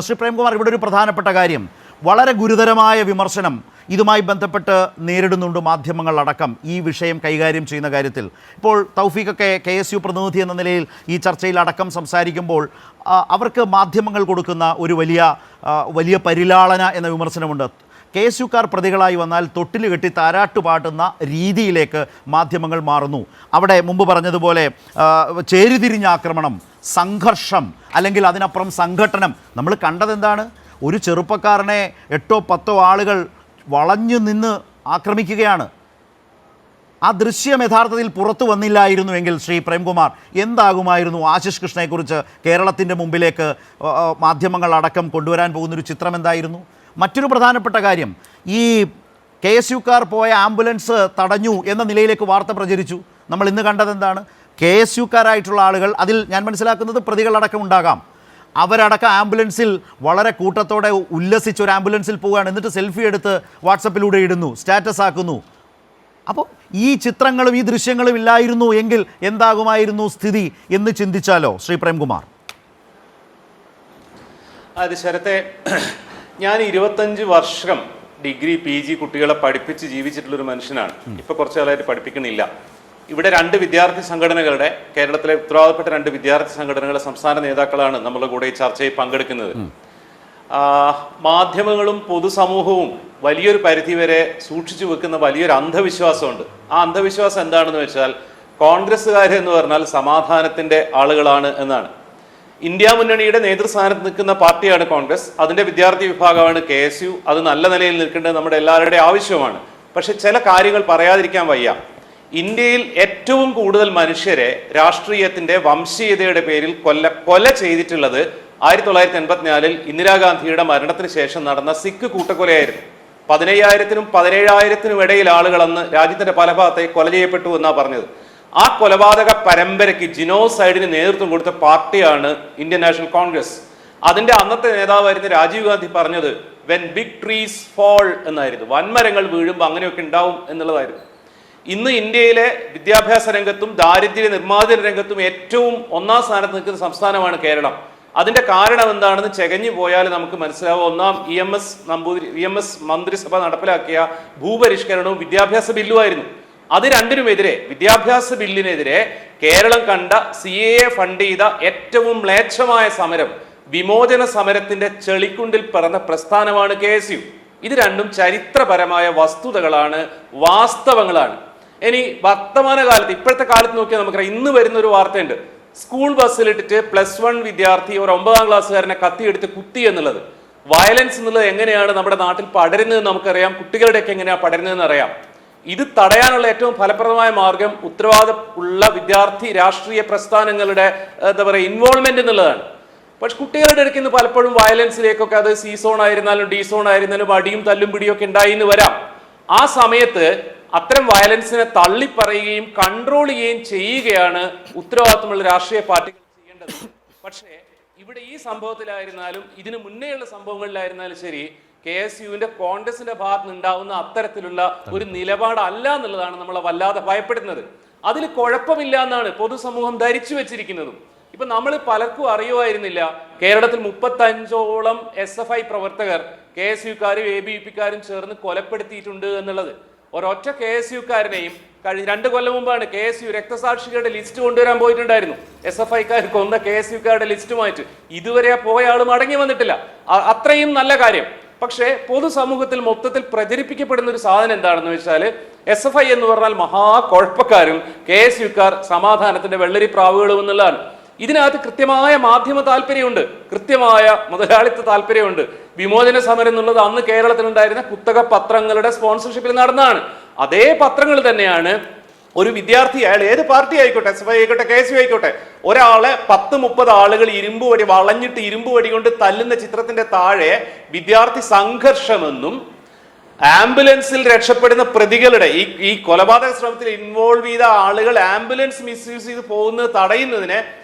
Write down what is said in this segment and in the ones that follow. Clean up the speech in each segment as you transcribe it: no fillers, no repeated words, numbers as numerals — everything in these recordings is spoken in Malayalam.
ശ്രീ പ്രേംകുമാർ, ഇവിടെ ഒരു പ്രധാനപ്പെട്ട കാര്യം, വളരെ ഗുരുതരമായ വിമർശനം ഇതുമായി ബന്ധപ്പെട്ട് നേരിടുന്നുണ്ട് മാധ്യമങ്ങളടക്കം ഈ വിഷയം കൈകാര്യം ചെയ്യുന്ന കാര്യത്തിൽ. ഇപ്പോൾ തൗഫീഖൊക്കെ KSU പ്രതിനിധി എന്ന നിലയിൽ ഈ ചർച്ചയിൽ അടക്കം സംസാരിക്കുമ്പോൾ അവർക്ക് മാധ്യമങ്ങൾ കൊടുക്കുന്ന ഒരു വലിയ പരിലാളന എന്ന വിമർശനമുണ്ട്. KSUക്കാർ പ്രതികളായി വന്നാൽ തൊട്ടിൽ കെട്ടി താരാട്ട് പാട്ടുന്ന രീതിയിലേക്ക് മാധ്യമങ്ങൾ മാറുന്നു. അവിടെ മുമ്പ് പറഞ്ഞതുപോലെ ചേരിതിരിഞ്ഞ ആക്രമണം, സംഘർഷം, അല്ലെങ്കിൽ അതിനപ്പുറം സംഘട്ടനം. നമ്മൾ കണ്ടതെന്താണ്? ഒരു ചെറുപ്പക്കാരനെ 8-10 ആളുകൾ വളഞ്ഞു നിന്ന് ആക്രമിക്കുകയാണ്. ആ ദൃശ്യം യഥാർത്ഥത്തിൽ പുറത്തു വന്നില്ലായിരുന്നുവെങ്കിൽ ശ്രീ പ്രേംകുമാർ, എന്താകുമായിരുന്നു ആശിഷ് കൃഷ്ണയെക്കുറിച്ച് കേരളത്തിൻ്റെ മുമ്പിലേക്ക് മാധ്യമങ്ങൾ അടക്കം കൊണ്ടുവരാൻ പോകുന്നൊരു ചിത്രം എന്തായിരുന്നു? മറ്റൊരു പ്രധാനപ്പെട്ട കാര്യം, ഈ KSUക്കാർ പോയ ആംബുലൻസ് തടഞ്ഞു എന്ന നിലയിലേക്ക് വാർത്ത പ്രചരിച്ചു. നമ്മൾ ഇന്ന് കണ്ടതെന്താണ്? KSUക്കാരായിട്ടുള്ള ആളുകൾ, അതിൽ ഞാൻ മനസ്സിലാക്കുന്നത് പ്രതികളടക്കം ഉണ്ടാകാം, അവരടക്കം ആംബുലൻസിൽ വളരെ കൂട്ടത്തോടെ ഉല്ലസിച്ച് ഒരു ആംബുലൻസിൽ പോവുകയാണ്. എന്നിട്ട് സെൽഫി എടുത്ത് വാട്സപ്പിലൂടെ ഇടുന്നു, സ്റ്റാറ്റസ് ആക്കുന്നു. അപ്പോൾ ഈ ചിത്രങ്ങളും ഈ ദൃശ്യങ്ങളും ഇല്ലായിരുന്നു എങ്കിൽ എന്താകുമായിരുന്നു സ്ഥിതി എന്ന് ചിന്തിച്ചാലോ ശ്രീ പ്രേംകുമാർ? അത് ശരത്തെ, ഞാൻ 25 വർഷം ഡിഗ്രി PG കുട്ടികളെ പഠിപ്പിച്ച് ജീവിച്ചിട്ടുള്ളൊരു മനുഷ്യനാണ്. ഇപ്പൊ കുറച്ചു കാലമായിട്ട് പഠിപ്പിക്കുന്നില്ല. ഇവിടെ 2 വിദ്യാർത്ഥി സംഘടനകളുടെ, കേരളത്തിലെ ഉത്തരവാദപ്പെട്ട 2 വിദ്യാർത്ഥി സംഘടനകളുടെ സംസ്ഥാന നേതാക്കളാണ് നമ്മളുടെ കൂടെ ഈ ചർച്ചയിൽ പങ്കെടുക്കുന്നത്. മാധ്യമങ്ങളും പൊതുസമൂഹവും വലിയൊരു പരിധിവരെ സൂക്ഷിച്ചു വെക്കുന്ന വലിയൊരു അന്ധവിശ്വാസമുണ്ട്. ആ അന്ധവിശ്വാസം എന്താണെന്ന് വെച്ചാൽ, കോൺഗ്രസ്സുകാർ എന്ന് പറഞ്ഞാൽ സമാധാനത്തിന്റെ ആളുകളാണ് എന്നാണ്. ഇന്ത്യ മുന്നണിയുടെ നേതൃസ്ഥാനത്ത് നിൽക്കുന്ന പാർട്ടിയാണ് കോൺഗ്രസ്. അതിന്റെ വിദ്യാർത്ഥി വിഭാഗമാണ് KSU. അത് നല്ല നിലയിൽ നിൽക്കേണ്ടത് നമ്മുടെ എല്ലാവരുടെയും ആവശ്യമാണ്. പക്ഷെ ചില കാര്യങ്ങൾ പറയാതിരിക്കാൻ വയ്യ. ഇന്ത്യയിൽ ഏറ്റവും കൂടുതൽ മനുഷ്യരെ രാഷ്ട്രീയത്തിന്റെ വംശീയതയുടെ പേരിൽ കൊല ചെയ്തിട്ടുള്ളത് 1984 ഇന്ദിരാഗാന്ധിയുടെ മരണത്തിന് ശേഷം നടന്ന സിഖ് കൂട്ടക്കൊലയായിരുന്നു. 15,000-നും 17,000-നും ഇടയിൽ ആളുകൾ അന്ന് രാജ്യത്തിന്റെ പല ഭാഗത്തേക്ക് കൊല ചെയ്യപ്പെട്ടു എന്നാ പറഞ്ഞത്. ആ കൊലപാതക പരമ്പരയ്ക്ക്, ജിനോസൈഡിന് നേതൃത്വം കൊടുത്ത പാർട്ടിയാണ് ഇന്ത്യൻ നാഷണൽ കോൺഗ്രസ്. അതിന്റെ അന്നത്തെ നേതാവായിരുന്ന രാജീവ് ഗാന്ധി പറഞ്ഞത് വെൻ ബിഗ് ട്രീസ് ഫോൾ എന്നായിരുന്നു. വൻമരങ്ങൾ വീഴുമ്പോൾ അങ്ങനെയൊക്കെ ഉണ്ടാവും എന്നുള്ളതായിരുന്നു. ഇന്ന് ഇന്ത്യയിലെ വിദ്യാഭ്യാസ രംഗത്തും ദാരിദ്ര്യ നിർമ്മാർജ്ജന രംഗത്തും ഏറ്റവും ഒന്നാം സ്ഥാനത്ത് നിൽക്കുന്ന സംസ്ഥാനമാണ് കേരളം. അതിന്റെ കാരണം എന്താണെന്ന് ചെകഞ്ഞു പോയാൽ നമുക്ക് മനസ്സിലാവും. ഒന്നാം EMS മന്ത്രിസഭ നടപ്പിലാക്കിയ ഭൂപരിഷ്കരണവും വിദ്യാഭ്യാസ ബില്ലുമായിരുന്നു. അത് രണ്ടിനുമെതിരെ, വിദ്യാഭ്യാസ ബില്ലിനെതിരെ കേരളം കണ്ട CAA ഫണ്ട് ചെയ്ത ഏറ്റവും മ്ലേച്ഛമായ സമരം, വിമോചന സമരത്തിന്റെ ചെളിക്കുണ്ടിൽ പിറന്ന പ്രസ്ഥാനമാണ് KSU. ഇത് രണ്ടും ചരിത്രപരമായ വസ്തുതകളാണ്, വാസ്തവങ്ങളാണ്. ഇനി വർത്തമാനകാലത്ത്, ഇപ്പോഴത്തെ കാലത്ത് നോക്കിയാൽ നമുക്കറിയാം, ഇന്ന് വരുന്ന ഒരു വാർത്തയുണ്ട്. സ്കൂൾ ബസ്സിലിട്ടിട്ട് +1 വിദ്യാർത്ഥി ഒരു 9ാം ക്ലാസ്സുകാരനെ കത്തിയെടുത്ത് കുത്തി എന്നുള്ളത്. വയലൻസ് എന്നുള്ളത് എങ്ങനെയാണ് നമ്മുടെ നാട്ടിൽ പടരുന്നത് നമുക്കറിയാം, കുട്ടികളുടെയൊക്കെ എങ്ങനെയാണ് പടരുന്നതെന്ന് അറിയാം. ഇത് തടയാനുള്ള ഏറ്റവും ഫലപ്രദമായ മാർഗം ഉത്തരവാദിത്തമുള്ള വിദ്യാർത്ഥി രാഷ്ട്രീയ പ്രസ്ഥാനങ്ങളുടെ ഇൻവോൾവ്മെന്റ് എന്നുള്ളതാണ്. പക്ഷെ കുട്ടികളുടെ ഇടയ്ക്ക് നിന്ന് പലപ്പോഴും വയലൻസിലേക്കൊക്കെ, അത് C സോൺ ആയിരുന്നാലും D സോൺ ആയിരുന്നാലും അടിയും തല്ലും പിടിയൊക്കെ ഉണ്ടായി എന്ന് വരാം. ആ സമയത്ത് അത്തരം വയലൻസിനെ തള്ളിപ്പറയുകയും കൺട്രോൾ ചെയ്യുകയും ചെയ്യുകയാണ് ഉത്തരവാദിത്തമുള്ള രാഷ്ട്രീയ പാർട്ടികൾ ചെയ്യേണ്ടത്. പക്ഷേ ഇവിടെ ഈ സംഭവത്തിലായിരുന്നാലും ഇതിനു മുന്നേയുള്ള സംഭവങ്ങളിലായിരുന്നാലും ശരി, KSUവിന്റെ കോൺഗ്രസിന്റെ ഭാഗത്ത് നിന്നുണ്ടാവുന്ന അത്തരത്തിലുള്ള ഒരു നിലപാടല്ല എന്നുള്ളതാണ് നമ്മളെ വല്ലാതെ ഭയപ്പെടുന്നത്. അതിൽ കുഴപ്പമില്ല എന്നാണ് പൊതുസമൂഹം ധരിച്ചു വെച്ചിരിക്കുന്നതും. ഇപ്പൊ നമ്മൾ പലർക്കും അറിയുമായിരുന്നില്ല, കേരളത്തിൽ 35ഓളം SFI പ്രവർത്തകർ KSUക്കാരും ABVPക്കാരും ചേർന്ന് കൊലപ്പെടുത്തിയിട്ടുണ്ട് എന്നുള്ളത്. ഒരൊറ്റ KSUക്കാരനെയും 2 കൊല്ലം മുമ്പാണ് KSU രക്തസാക്ഷികളുടെ ലിസ്റ്റ് കൊണ്ടുവരാൻ പോയിട്ടുണ്ടായിരുന്നു. SFIക്കാർ കൊന്ന KSUക്കാരുടെ ലിസ്റ്റുമായിട്ട് ഇതുവരെ പോയ ആൾ മടങ്ങി വന്നിട്ടില്ല. അത്രയും നല്ല കാര്യം. പക്ഷേ പൊതുസമൂഹത്തിൽ മൊത്തത്തിൽ പ്രചരിപ്പിക്കപ്പെടുന്ന ഒരു സാധനം എന്താണെന്ന് വെച്ചാൽ, SFI എന്ന് പറഞ്ഞാൽ മഹാകുഴപ്പക്കാരും KSUക്കാർ സമാധാനത്തിന്റെ വെള്ളരി പ്രാവുകളും എന്നുള്ളതാണ്. ഇതിനകത്ത് കൃത്യമായ മാധ്യമ താല്പര്യമുണ്ട്, കൃത്യമായ മുതലാളിത്ത താല്പര്യമുണ്ട്. വിമോചന സമരം എന്നുള്ളത് അന്ന് കേരളത്തിലുണ്ടായിരുന്ന കുത്തക പത്രങ്ങളുടെ സ്പോൺസർഷിപ്പിൽ നടന്നതാണ്. അതേ പത്രങ്ങൾ തന്നെയാണ് ഒരു വിദ്യാർത്ഥി, അയാൾ ഏത് പാർട്ടി ആയിക്കോട്ടെ, SFI ആയിക്കോട്ടെ, KSU ആയിക്കോട്ടെ, ഒരാളെ 10-30 ആളുകൾ വളഞ്ഞിട്ട് ഇരുമ്പ് വടി കൊണ്ട് തല്ലുന്ന ചിത്രത്തിന്റെ താഴെ വിദ്യാർത്ഥി സംഘർഷമെന്നും ആംബുലൻസിൽ രക്ഷപ്പെടുന്ന പ്രതികളുടെ ഈ കൊലപാതക ശ്രമത്തിൽ ഇൻവോൾവ് ചെയ്ത ആളുകൾ ആംബുലൻസ് മിസ്യൂസ് ചെയ്ത് പോകുന്നത് തടയുന്നതിനെ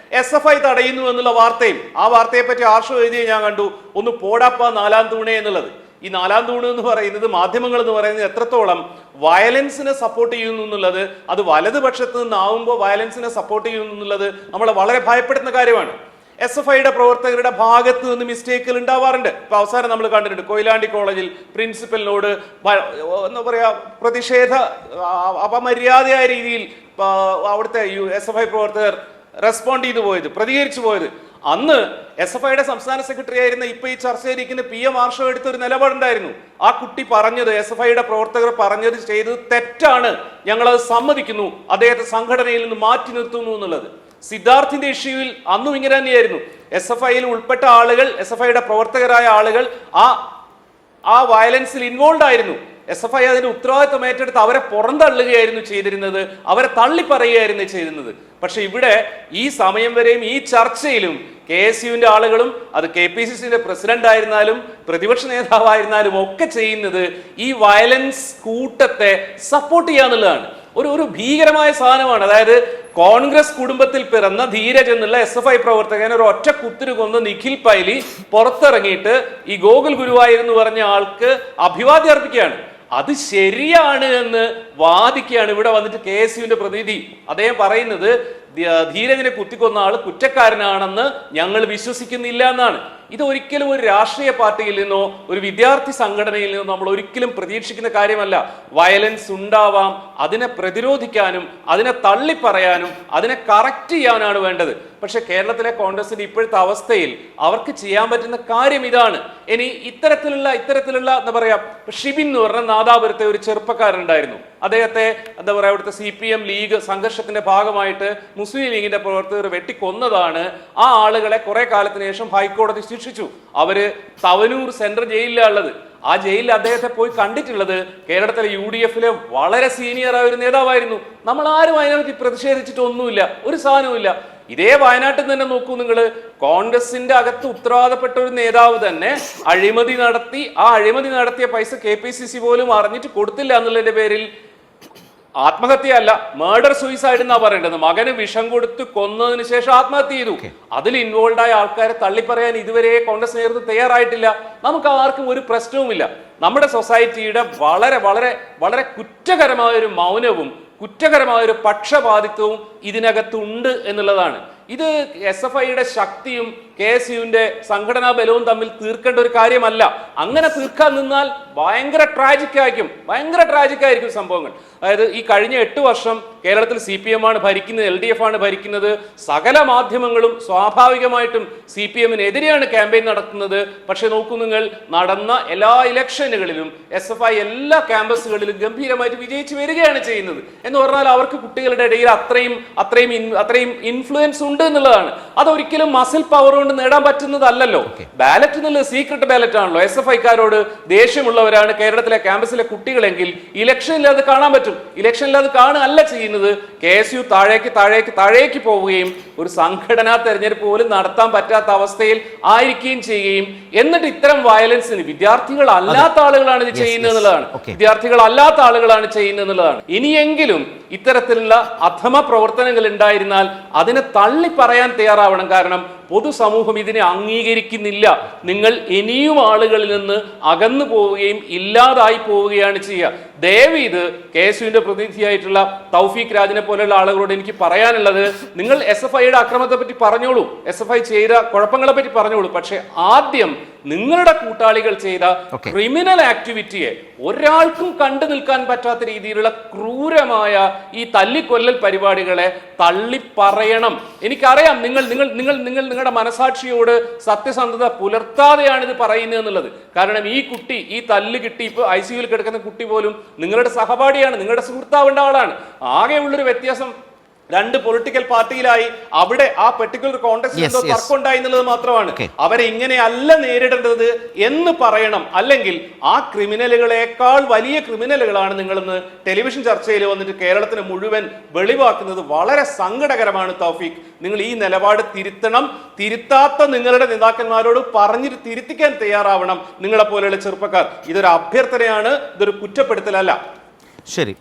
SFI തടയുന്നു എന്നുള്ള വാർത്തയും, ആ വാർത്തയെ പറ്റി ആർഷോ എഴുതിയ ഞാൻ കണ്ടു. ഒന്ന് പോടാപ്പ 4ാം തൂണേ എന്നുള്ളത്. ഈ 4ാം തൂണ് എന്ന് പറയുന്നത്, മാധ്യമങ്ങൾ എന്ന് പറയുന്നത് എത്രത്തോളം വയലൻസിനെ സപ്പോർട്ട് ചെയ്യുന്നു എന്നുള്ളത്, അത് വലതുപക്ഷത്ത് നിന്നാവുമ്പോൾ വയലൻസിനെ സപ്പോർട്ട് ചെയ്യുന്നു എന്നുള്ളത് നമ്മളെ വളരെ ഭയപ്പെടുത്തുന്ന കാര്യമാണ്. SFIയുടെ പ്രവർത്തകരുടെ ഭാഗത്ത് നിന്ന് മിസ്റ്റേക്കുകൾ ഉണ്ടാവാറുണ്ട്. ഇപ്പൊ അവസാനം നമ്മൾ കണ്ടിട്ടുണ്ട് കൊയിലാണ്ടി കോളേജിൽ പ്രിൻസിപ്പലിനോട് എന്താ പറയാ പ്രതിഷേധ അപമര്യാദയായ രീതിയിൽ അവിടുത്തെ SFI പ്രവർത്തകർ റെസ്പോണ്ട് ചെയ്തു പോയത്, പ്രതികരിച്ചു പോയത്. അന്ന് SFIയുടെ സംസ്ഥാന സെക്രട്ടറി ആയിരുന്ന ഇപ്പൊ ഈ ചർച്ചയിരിക്കുന്ന PM ആർഷോ എടുത്തൊരു നിലപാടുണ്ടായിരുന്നു. ആ കുട്ടി പറഞ്ഞത്, SFIയുടെ പ്രവർത്തകർ പറഞ്ഞത് ചെയ്തത് തെറ്റാണ്, ഞങ്ങളത് സമ്മതിക്കുന്നു, അദ്ദേഹത്തെ സംഘടനയിൽ നിന്ന് മാറ്റി നിർത്തുന്നു എന്നുള്ളത്. സിദ്ധാർത്ഥിന്റെ ഇഷ്യൂവിൽ അന്നും ഇങ്ങനെ തന്നെയായിരുന്നു. SFIയിൽ ഉൾപ്പെട്ട ആളുകൾ, SFIയുടെ പ്രവർത്തകരായ ആളുകൾ ആ വയലൻസിൽ ഇൻവോൾവ് ആയിരുന്നു. SFI അതിന്റെ ഉത്തരവാദിത്വം ഏറ്റെടുത്ത് അവരെ പുറന്തള്ളുകയായിരുന്നു ചെയ്തിരുന്നത്, അവരെ തള്ളിപ്പറയുകയായിരുന്നു ചെയ്തിരുന്നത്. പക്ഷെ ഇവിടെ ഈ സമയം വരെയും ഈ ചർച്ചയിലും KSUവിന്റെ ആളുകളും അത് KPCCന്റെ പ്രസിഡന്റ് ആയിരുന്നാലും പ്രതിപക്ഷ നേതാവായിരുന്നാലും ഒക്കെ ചെയ്യുന്നത് ഈ വയലൻസ് കൂട്ടത്തെ സപ്പോർട്ട് ചെയ്യാന്നുള്ളതാണ്. ഒരു ഭീകരമായ സാധനമാണ്. അതായത് കോൺഗ്രസ് കുടുംബത്തിൽ പിറന്ന ധീരജ് എന്നുള്ള SFI പ്രവർത്തകൻ ഒരു ഒറ്റ കുത്തിരി കൊന്ന് നിഖിൽ പൈലി പുറത്തിറങ്ങിയിട്ട് ഈ ഗോകുൽ ഗുരുവായൂർ എന്ന് പറഞ്ഞ ആൾക്ക് അഭിവാദ്യം അർപ്പിക്കുകയാണ്. അത് ശരിയാണ് എന്ന് വാദിക്കുകയാണ് ഇവിടെ വന്നിട്ട് KSUവിന്റെ പ്രതിനിധി. അദ്ദേഹം പറയുന്നത് ധീരജിനെ കുത്തിക്കൊന്ന ആൾ കുറ്റക്കാരനാണെന്ന് ഞങ്ങൾ വിശ്വസിക്കുന്നില്ല എന്നാണ്. ഇത് ഒരിക്കലും ഒരു രാഷ്ട്രീയ പാർട്ടിയിൽ നിന്നോ ഒരു വിദ്യാർത്ഥി സംഘടനയിൽ നിന്നോ നമ്മൾ ഒരിക്കലും പ്രതീക്ഷിക്കുന്ന കാര്യമല്ല. വയലൻസ് ഉണ്ടാവാം, അതിനെ പ്രതിരോധിക്കാനും അതിനെ തള്ളിപ്പറയാനും അതിനെ കറക്റ്റ് ചെയ്യാനാണ് വേണ്ടത്. പക്ഷെ കേരളത്തിലെ കോൺഗ്രസിന്റെ ഇപ്പോഴത്തെ അവസ്ഥയിൽ അവർക്ക് ചെയ്യാൻ പറ്റുന്ന കാര്യം ഇതാണ്. ഇനി ഇത്തരത്തിലുള്ള എന്താ പറയാ, ഷിബിൻ എന്ന് പറഞ്ഞ നാദാപുരത്തെ ഒരു ചെറുപ്പക്കാരനുണ്ടായിരുന്നു. അദ്ദേഹത്തെ എന്താ പറയാ അവിടുത്തെ CPM ലീഗ് സംഘർഷത്തിന്റെ ഭാഗമായിട്ട് മുസ്ലിം ലീഗിന്റെ പ്രവർത്തകർ വെട്ടിക്കൊന്നതാണ്. ആ ആളുകളെ കുറെ കാലത്തിന് ശേഷം ഹൈക്കോടതി ശിക്ഷിച്ചു. അവര് തവനൂർ സെൻട്രൽ ജയിലിലുള്ളത്. ആ ജയിലിൽ അദ്ദേഹത്തെ പോയി കണ്ടിട്ടുള്ളത് കേരളത്തിലെ UDFിലെ വളരെ സീനിയർ ആയ ഒരു നേതാവായിരുന്നു. നമ്മൾ ആരും അതിനെപ്പറ്റി പ്രതിഷേധിച്ചിട്ടൊന്നുമില്ല, ഒരു സാധനവുമില്ല. ഇതേ വയനാട്ടിൽ തന്നെ നോക്കൂ നിങ്ങൾ, കോൺഗ്രസിന്റെ അകത്ത് ഉത്തരവാദപ്പെട്ട ഒരു നേതാവ് തന്നെ അഴിമതി നടത്തി, ആ അഴിമതി നടത്തിയ പൈസ KPCC പോലും അറിഞ്ഞിട്ട് കൊടുത്തില്ല എന്നുള്ളതിന്റെ പേരിൽ ആത്മഹത്യയല്ല, മേർഡർ സൂയിസൈഡ് എന്നാ പറയേണ്ടത്. മകന് വിഷം കൊടുത്ത് കൊന്നതിന് ശേഷം ആത്മഹത്യ ചെയ്തു. അതിൽ ഇൻവോൾവ് ആയ ആൾക്കാരെ തള്ളിപ്പറയാൻ ഇതുവരെ കോൺഗ്രസ് നേതൃത്വം തയ്യാറായിട്ടില്ല. നമുക്ക് ആർക്കും ഒരു പ്രശ്നവുമില്ല. നമ്മുടെ സൊസൈറ്റിയുടെ വളരെ വളരെ വളരെ കുറ്റകരമായ ഒരു മൗനവും കുറ്റകരമായ ഒരു പക്ഷപാതിത്വവും ഇതിനകത്തുണ്ട് എന്നുള്ളതാണ്. ഇത് SFIയുടെ ശക്തിയും KSUവിന്റെ സംഘടനാ ബലവും തമ്മിൽ തീർക്കേണ്ട ഒരു കാര്യമല്ല. അങ്ങനെ തീർക്കാൻ നിന്നാൽ ഭയങ്കര ട്രാജിക് ആയിരിക്കും സംഭവങ്ങൾ. അതായത് ഈ കഴിഞ്ഞ 8 വർഷം കേരളത്തിൽ CPM ആണ് ഭരിക്കുന്നത്, LDF ആണ് ഭരിക്കുന്നത്. സകല മാധ്യമങ്ങളും സ്വാഭാവികമായിട്ടും CPMനെതിരെയാണ് ക്യാമ്പയിൻ നടത്തുന്നത്. പക്ഷെ നോക്കൂ നിങ്ങൾ, നടന്ന എല്ലാ ഇലക്ഷനുകളിലും SFI എല്ലാ ക്യാമ്പസുകളിലും ഗംഭീരമായിട്ട് വിജയിച്ചു വരികയാണ് ചെയ്യുന്നത്. എന്ന് പറഞ്ഞാൽ അവർക്ക് കുട്ടികളുടെ ഇടയിൽ അത്രയും ഇൻഫ്ലുവൻസ് ഉണ്ട് എന്നുള്ളതാണ്. അതൊരിക്കലും മസിൽ പവർ കൊണ്ട് നേടാൻ പറ്റുന്നതല്ലല്ലോ. ബാലറ്റ് എന്നുള്ളത് സീക്രട്ട് ബാലറ്റ് ആണല്ലോ. SFIക്കാരോട് ദേഷ്യമുള്ളവരാണ് കേരളത്തിലെ ക്യാമ്പസിലെ കുട്ടികളെങ്കിൽ ഇലക്ഷനിൽ അത് കാണാൻ പറ്റും. ഇലക്ഷനിൽ അത് കാണുകയല്ല ചെയ്യുന്നത്. KSU താഴേക്ക് പോവുകയും ഒരു സംഘടനാ തെരഞ്ഞെടുപ്പ് പോലും നടത്താൻ പറ്റാത്ത അവസ്ഥയിൽ ആയിരിക്കുകയും ചെയ്യുകയും, എന്നിട്ട് ഇത്തരം വയലൻസിന് വിദ്യാർത്ഥികൾ അല്ലാത്ത ആളുകളാണ് ഇത് ചെയ്യുന്നത് എന്നുള്ളതാണ്. ഇനിയെങ്കിലും ഇത്തരത്തിലുള്ള അധമ പ്രവർത്തനങ്ങൾ ഉണ്ടായിരുന്നാൽ അതിനെ തള്ളി പറയാൻ തയ്യാറാവണം. കാരണം പൊതുസമൂഹം ഇതിനെ അംഗീകരിക്കുന്നില്ല. നിങ്ങൾ ഇനിയും ആളുകളിൽ നിന്ന് അകന്നു പോവുകയും ഇല്ലാതായി പോവുകയാണ് ചെയ്യുക. ദയവ് ഇത് KSUവിന്റെ പ്രതിനിധിയായിട്ടുള്ള തൗഫീഖ് രാജിനെ പോലെയുള്ള ആളുകളോട് എനിക്ക് പറയാനുള്ളത്, നിങ്ങൾ SFIയുടെ അക്രമത്തെ പറ്റി പറഞ്ഞോളൂ, SFI ചെയ്ത കുഴപ്പങ്ങളെ പറ്റി പറഞ്ഞോളൂ. പക്ഷെ ആദ്യം നിങ്ങളുടെ കൂട്ടാളികൾ ചെയ്ത ക്രിമിനൽ ആക്ടിവിറ്റിയെ ഒരാൾക്കും കണ്ടു നിൽക്കാൻ പറ്റാത്ത രീതിയിലുള്ള ക്രൂരമായ ഈ തല്ലിക്കൊല്ലൽ പരിപാടികളെ തള്ളിപ്പറയണം. എനിക്കറിയാം നിങ്ങൾ നിങ്ങളുടെ മനസാക്ഷിയോട് സത്യസന്ധത പുലർത്താതെയാണ് ഇത് പറയുന്നത് എന്നുള്ളത്. കാരണം ഈ തല്ല് കിട്ടി ഇപ്പൊ ICUവിൽ കിടക്കുന്ന കുട്ടി പോലും നിങ്ങളുടെ സഹപാഠിയാണ്, നിങ്ങളുടെ സുഹൃത്താവേണ്ട ആളാണ്. ആകെയുള്ളൊരു വ്യത്യാസം 2 പൊളിറ്റിക്കൽ പാർട്ടിയിലായി അവിടെ ആ പെർട്ടിക്കുലർ കോൺടെക്സ്റ്റിൽ എന്തോ തർക്കം ഉണ്ടായി എന്നുള്ളത് മാത്രമാണ്. അവരെ ഇങ്ങനെയല്ല നേരിടേണ്ടത് എന്ന് പറയണം. അല്ലെങ്കിൽ ആ ക്രിമിനലുകളെക്കാൾ വലിയ ക്രിമിനലുകളാണ് നിങ്ങളെന്ന് ടെലിവിഷൻ ചർച്ചയിൽ വന്നിട്ട് കേരളത്തിന് മുഴുവൻ വെളിവാക്കുന്നത് വളരെ സങ്കടകരമാണ്. തൗഫീഖ്, നിങ്ങൾ ഈ നിലപാട് തിരുത്തണം. തിരുത്താത്ത നിങ്ങളുടെ നേതാക്കന്മാരോട് പറഞ്ഞിട്ട് തിരുത്തിക്കാൻ തയ്യാറാവണം. നിങ്ങളെ പോലെയുള്ള ചെറുപ്പക്കാർ. ഇതൊരു അഭ്യർത്ഥനയാണ്, ഇതൊരു കുറ്റപ്പെടുത്തലല്ല. ശരി.